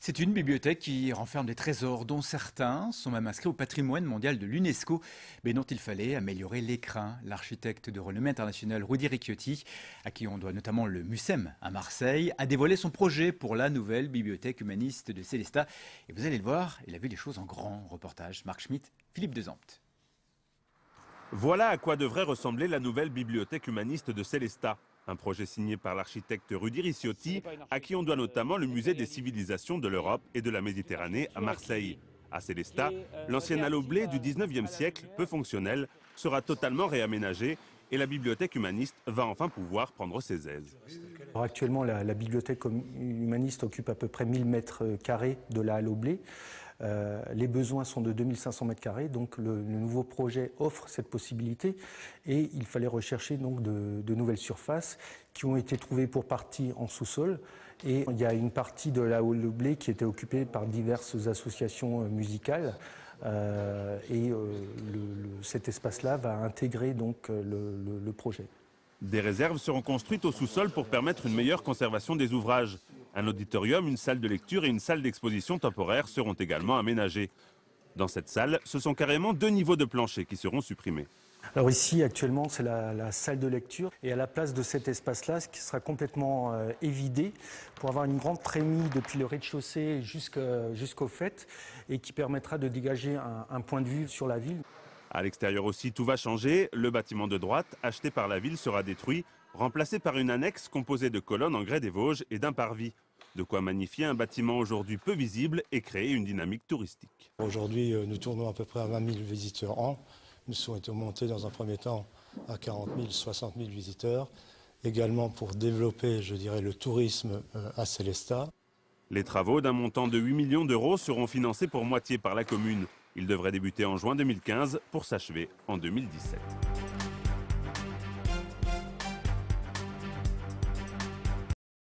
C'est une bibliothèque qui renferme des trésors dont certains sont même inscrits au patrimoine mondial de l'UNESCO, mais dont il fallait améliorer l'écrin. L'architecte de renommée internationale Rudy Ricciotti, à qui on doit notamment le MUSEM à Marseille, a dévoilé son projet pour la nouvelle bibliothèque humaniste de Célestat. Et vous allez le voir, il a vu les choses en grand. Reportage Marc Schmitt, Philippe Dezampt. Voilà à quoi devrait ressembler la nouvelle bibliothèque humaniste de Célestat. Un projet signé par l'architecte Rudy Ricciotti, à qui on doit notamment le musée des civilisations de l'Europe et de la Méditerranée à Marseille. À Célestat, l'ancien halo blé du 19e siècle, peu fonctionnel, sera totalement réaménagé et la bibliothèque humaniste va enfin pouvoir prendre ses aises. Alors actuellement, la bibliothèque humaniste occupe à peu près 1000 mètres carrés de la halle au blé. Les besoins sont de 2500 mètres carrés, donc le nouveau projet offre cette possibilité et il fallait rechercher donc de nouvelles surfaces qui ont été trouvées pour partie en sous-sol et il y a une partie de la halle au blé qui était occupée par diverses associations musicales cet espace-là va intégrer donc le projet. Des réserves seront construites au sous-sol pour permettre une meilleure conservation des ouvrages. Un auditorium, une salle de lecture et une salle d'exposition temporaire seront également aménagés. Dans cette salle, ce sont carrément 2 niveaux de plancher qui seront supprimés. Alors ici, actuellement, c'est la salle de lecture. Et à la place de cet espace-là, ce qui sera complètement évidé pour avoir une grande trémie depuis le rez-de-chaussée jusqu'au faîte et qui permettra de dégager un point de vue sur la ville. À l'extérieur aussi, tout va changer. Le bâtiment de droite, acheté par la ville, sera détruit, remplacé par une annexe composée de colonnes en grès des Vosges et d'un parvis. De quoi magnifier un bâtiment aujourd'hui peu visible et créer une dynamique touristique. Aujourd'hui, nous tournons à peu près à 20 000 visiteurs an. Nous sommes montés dans un premier temps à 40 000, 60 000 visiteurs. Également pour développer, je dirais, le tourisme à Célestat. Les travaux d'un montant de 8 millions d'euros seront financés pour moitié par la commune. Ils devraient débuter en juin 2015 pour s'achever en 2017.